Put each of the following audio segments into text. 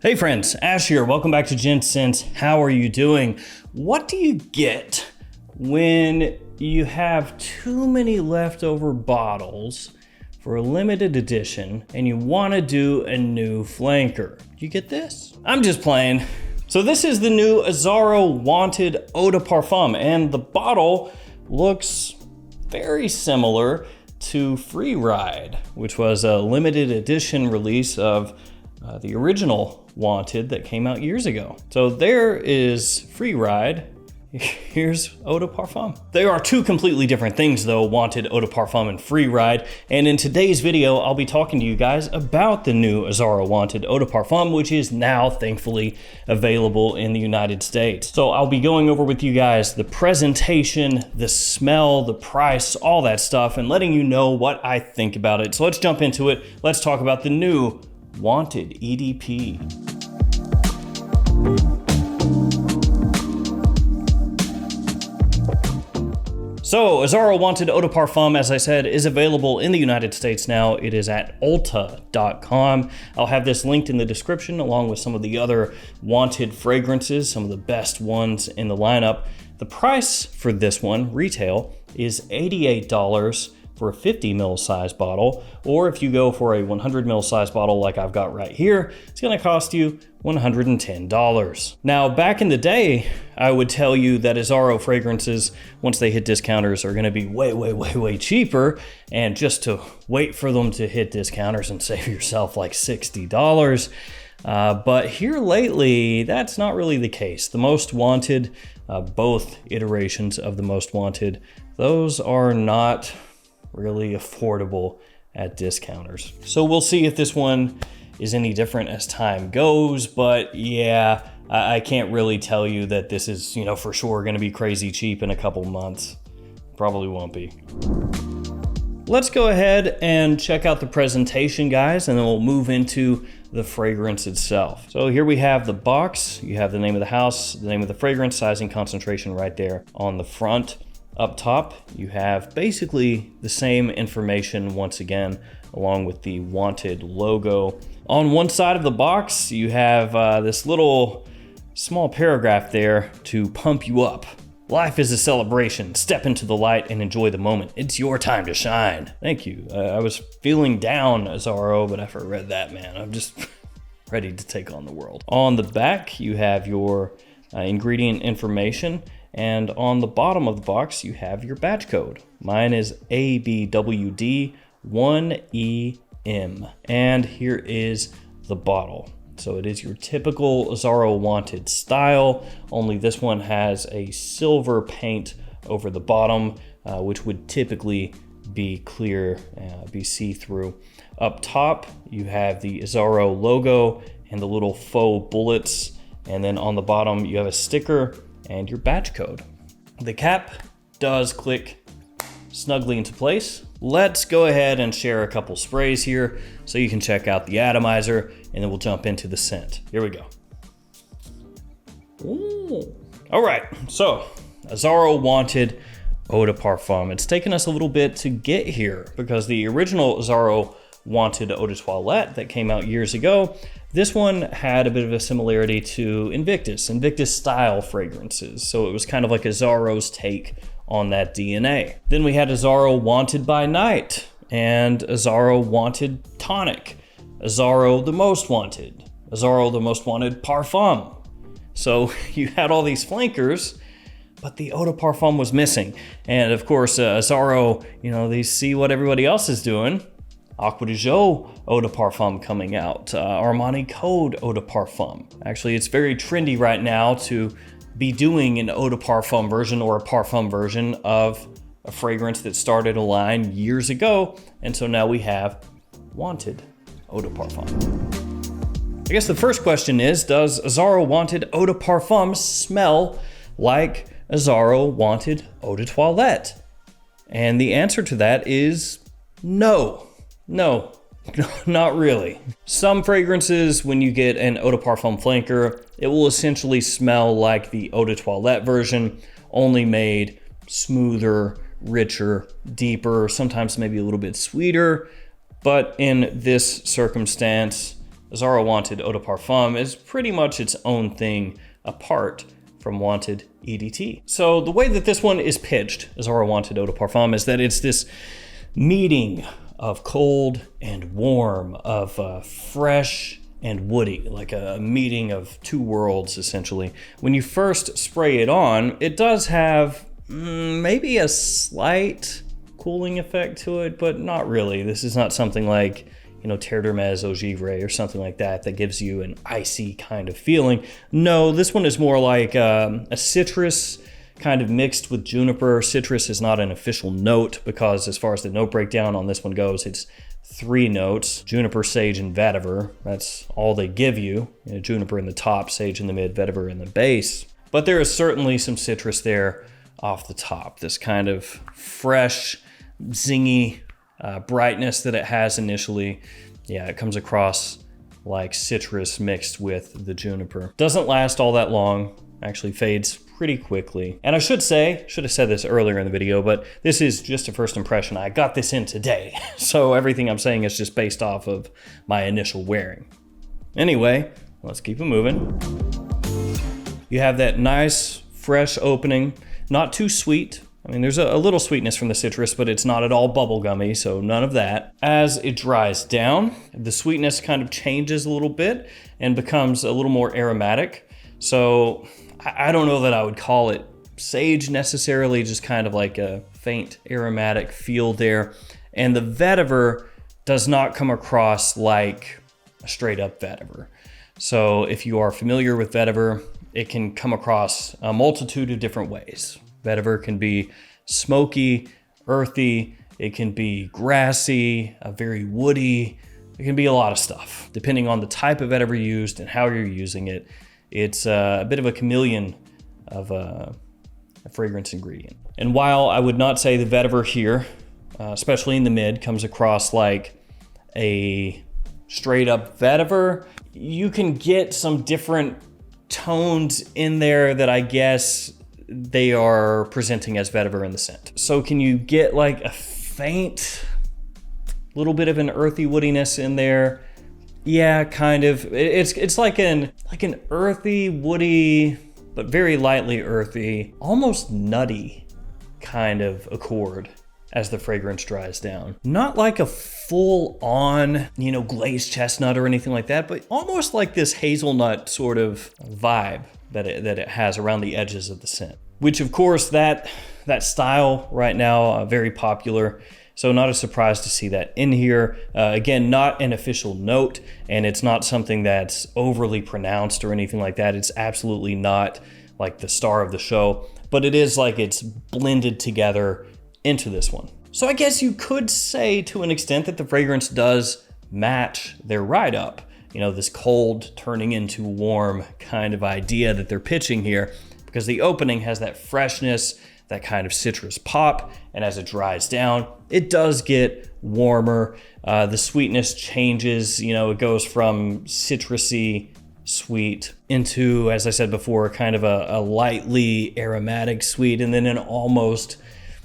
Hey friends, Ash here. Welcome back to Gents. How are you doing? What do you get when you have too many leftover bottles for a limited edition and you want to do a new flanker? You get this? I'm just playing. So this is the new Azzaro Wanted Eau de Parfum, and the bottle looks very similar to Free Ride, which was a limited edition release of the original Wanted that came out years ago. So there is Free Ride. Here's Eau de Parfum. They are two completely different things though, Wanted Eau de Parfum and Free Ride. And in today's video, I'll be talking to you guys about the new Azzaro Wanted Eau de Parfum, which is now thankfully available in the United States. So I'll be going over with you guys the presentation, the smell, the price, all that stuff, and letting you know what I think about it. So let's jump into it. Let's talk about the new Wanted EDP. So Azzaro Wanted Eau de Parfum, as I said, is available in the United States now. It is at Ulta.com. I'll have this linked in the description along with some of the other Wanted fragrances, some of the best ones in the lineup. The price for this one, retail, is $88 for a 50 ml size bottle, or if you go for a 100 ml size bottle like I've got right here, it's gonna cost you $110. Now, back in the day, I would tell you that Azzaro fragrances, once they hit discounters, are gonna be way cheaper, and just to wait for them to hit discounters and save yourself like $60. But here lately, that's not really the case. The Most Wanted, both iterations of the Most Wanted, those are not really affordable at discounters. So we'll see if this one is any different as time goes, but yeah, I can't really tell you that this is, for sure gonna be crazy cheap in a couple months. Probably won't be. Let's go ahead and check out the presentation, guys, and then we'll move into the fragrance itself. So here we have the box. You have the name of the house, the name of the fragrance, size and concentration right there on the front. Up top, you have basically the same information once again, along with the Wanted logo. On one side of the box, you have this little small paragraph there to pump you up. Life is a celebration. Step into the light and enjoy the moment. It's your time to shine. Thank you. I was feeling down, Azzaro, but after I read that, man, I'm just ready to take on the world. On the back, you have your ingredient information. And on the bottom of the box, you have your batch code. Mine is ABWD1EM. And here is the bottle. So it is your typical Azzaro Wanted style, only this one has a silver paint over the bottom, which would typically be clear, be see-through. Up top, you have the Azzaro logo and the little faux bullets. And then on the bottom, you have a sticker and your batch code. The cap does click snugly into place. Let's go ahead and share a couple sprays here so you can check out the atomizer, and then we'll jump into the scent. Here we go. Ooh. All right, so Azzaro Wanted Eau de Parfum. It's taken us a little bit to get here because the original Azzaro Wanted Eau de Toilette that came out years ago, this one had a bit of a similarity to Invictus style fragrances. So it was kind of like Azzaro's take on that DNA. Then we had Azzaro Wanted by Night and Azzaro Wanted Tonic, Azzaro the Most Wanted, Azzaro the Most Wanted Parfum. So you had all these flankers, but the Eau de Parfum was missing. And of course, Azzaro, they see what everybody else is doing. Acqua di Gio Eau de Parfum coming out, Armani Code Eau de Parfum. Actually, it's very trendy right now to be doing an Eau de Parfum version or a parfum version of a fragrance that started a line years ago. And so now we have Wanted Eau de Parfum. I guess the first question is, does Azzaro Wanted Eau de Parfum smell like Azzaro Wanted Eau de Toilette? And the answer to that is no. No, not really. Some fragrances, when you get an Eau de Parfum flanker, it will essentially smell like the Eau de Toilette version, only made smoother, richer, deeper, sometimes maybe a little bit sweeter. But in this circumstance, Azzaro Wanted Eau de Parfum is pretty much its own thing apart from Wanted EDT. So the way that this one is pitched, Azzaro Wanted Eau de Parfum, is that it's this meeting of cold and warm, of fresh and woody, like a meeting of two worlds, essentially. When you first spray it on, it does have maybe a slight cooling effect to it, but not really. This is not something like, you know, Terre d'Hermès Eau Givre or something like that that gives you an icy kind of feeling. No, this one is more like a citrus kind of mixed with juniper. Citrus is not an official note because as far as the note breakdown on this one goes, it's 3 notes: juniper, sage, and vetiver. That's all they give you. You know, juniper in the top, sage in the mid, vetiver in the base. But there is certainly some citrus there off the top. This kind of fresh, zingy brightness that it has initially. Yeah, it comes across like citrus mixed with the juniper. Doesn't last all that long, actually fades pretty quickly. And I should have said this earlier in the video, but this is just a first impression. I got this in today, so everything I'm saying is just based off of my initial wearing. Anyway, let's keep it moving. You have that nice, fresh opening, not too sweet. I mean, there's a little sweetness from the citrus, but it's not at all bubblegummy, so none of that. As it dries down, the sweetness kind of changes a little bit and becomes a little more aromatic. So I don't know that I would call it sage necessarily, just kind of like a faint aromatic feel there. And the vetiver does not come across like a straight up vetiver. So if you are familiar with vetiver, it can come across a multitude of different ways. Vetiver can be smoky, earthy, it can be grassy, very woody. It can be a lot of stuff. Depending on the type of vetiver used and how you're using it, it's a bit of a chameleon of a fragrance ingredient. And while I would not say the vetiver here, especially in the mid, comes across like a straight up vetiver, you can get some different tones in there that I guess they are presenting as vetiver in the scent. So can you get like a faint little bit of an earthy woodiness in there? Yeah, kind of. It's like an earthy, woody, but very lightly earthy, almost nutty kind of accord as the fragrance dries down. Not like a full on, you know, glazed chestnut or anything like that, but almost like this hazelnut sort of vibe that it has around the edges of the scent. Which of course that style right now, very popular. So not a surprise to see that in here. Again, not an official note, and it's not something that's overly pronounced or anything like that. It's absolutely not like the star of the show, but it is like it's blended together into this one. So I guess you could say to an extent that the fragrance does match their ride up. You know, this cold turning into warm kind of idea that they're pitching here, because the opening has that freshness, that kind of citrus pop, and as it dries down, it does get warmer. The sweetness changes, you know, it goes from citrusy sweet into, as I said before, kind of a lightly aromatic sweet, and then an almost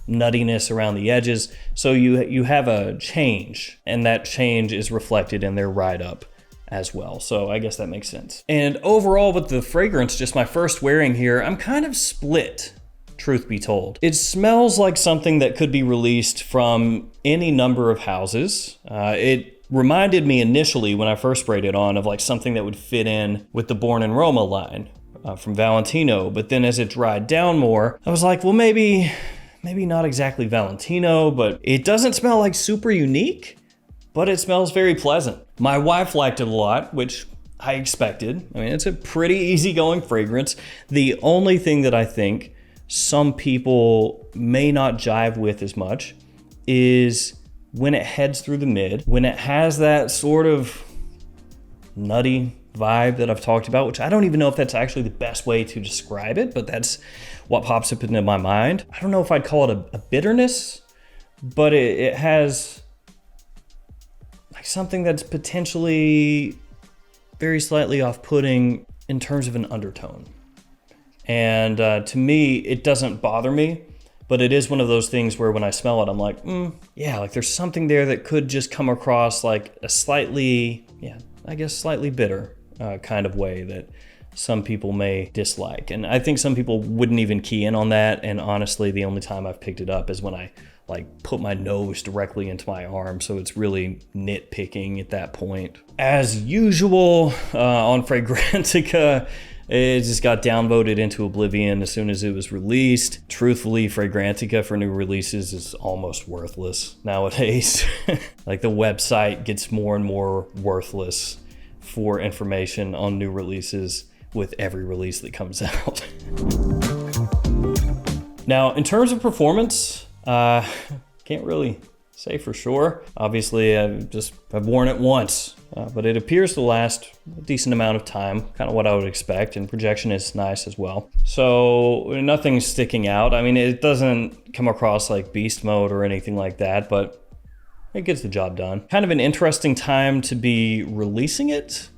nuttiness around the edges. So you have a change, and that change is reflected in their ride up as well. So I guess that makes sense. And overall with the fragrance, just my first wearing here, I'm kind of split, truth be told. It smells like something that could be released from any number of houses. It reminded me initially when I first sprayed it on of like something that would fit in with the Born in Roma line from Valentino. But then as it dried down more, I was like, well, maybe not exactly Valentino, but it doesn't smell like super unique, but it smells very pleasant. My wife liked it a lot, which I expected. I mean, it's a pretty easygoing fragrance. The only thing that I think some people may not jive with as much is when it heads through the mid, when it has that sort of nutty vibe that I've talked about, which I don't even know if that's actually the best way to describe it, but that's what pops up into my mind. I don't know if I'd call it a bitterness, but it has like something that's potentially very slightly off-putting in terms of an undertone. And to me, it doesn't bother me, but it is one of those things where when I smell it, I'm like, yeah, like there's something there that could just come across like a slightly, I guess, slightly bitter kind of way that some people may dislike. And I think some people wouldn't even key in on that. And honestly, the only time I've picked it up is when I like put my nose directly into my arm. So it's really nitpicking at that point. As usual, on Fragrantica, it just got downvoted into oblivion as soon as it was released. Truthfully, Fragrantica for new releases is almost worthless nowadays. Like the website gets more and more worthless for information on new releases with every release that comes out. Now, in terms of performance, can't really say for sure. Obviously, I've worn it once, but it appears to last a decent amount of time, kind of what I would expect, and projection is nice as well. So nothing's sticking out. I mean, it doesn't come across like beast mode or anything like that, but it gets the job done. Kind of an interesting time to be releasing it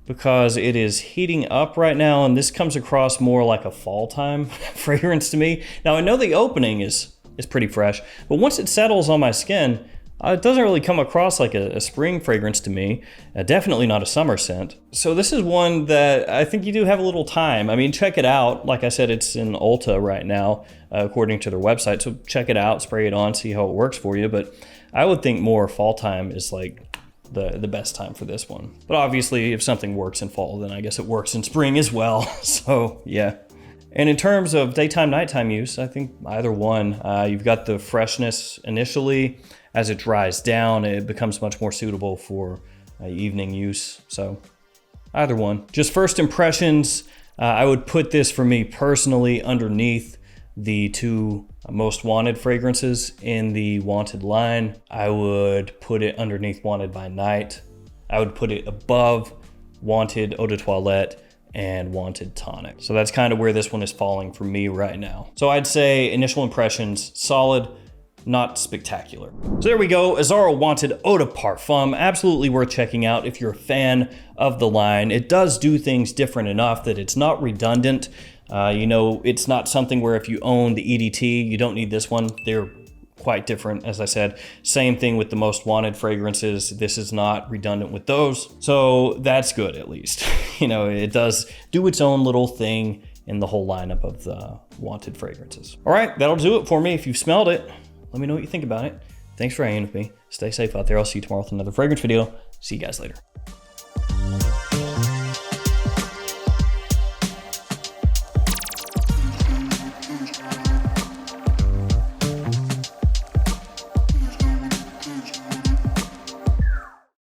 because it is heating up right now, and this comes across more like a fall time fragrance to me. Now, I know the opening is pretty fresh, but once it settles on my skin, it doesn't really come across like a spring fragrance to me. Definitely not a summer scent. So this is one that I think you do have a little time. I mean, check it out. Like I said, it's in Ulta right now, according to their website. So check it out, spray it on, see how it works for you. But I would think more fall time is like the best time for this one. But obviously, if something works in fall, then I guess it works in spring as well. So yeah. And in terms of daytime, nighttime use, I think either one. You've got the freshness initially. As it dries down, it becomes much more suitable for evening use. So either one. Just first impressions, I would put this for me personally underneath the two most wanted fragrances in the Wanted line. I would put it underneath Wanted by Night. I would put it above Wanted Eau de Toilette and Wanted Tonic. So that's kind of where this one is falling for me right now. So I'd say initial impressions, solid, not spectacular. So there we go, Azzaro Wanted Eau de Parfum. Absolutely worth checking out if you're a fan of the line. It does do things different enough that it's not redundant. You know, it's not something where if you own the EDT, you don't need this one. They're quite different, as I said. Same thing with the Most Wanted fragrances. This is not redundant with those. So that's good, at least. You know, it does do its own little thing in the whole lineup of the Wanted fragrances. All right, that'll do it for me. If you've smelled it, let me know what you think about it. Thanks for hanging with me. Stay safe out there. I'll see you tomorrow with another fragrance video. See you guys later.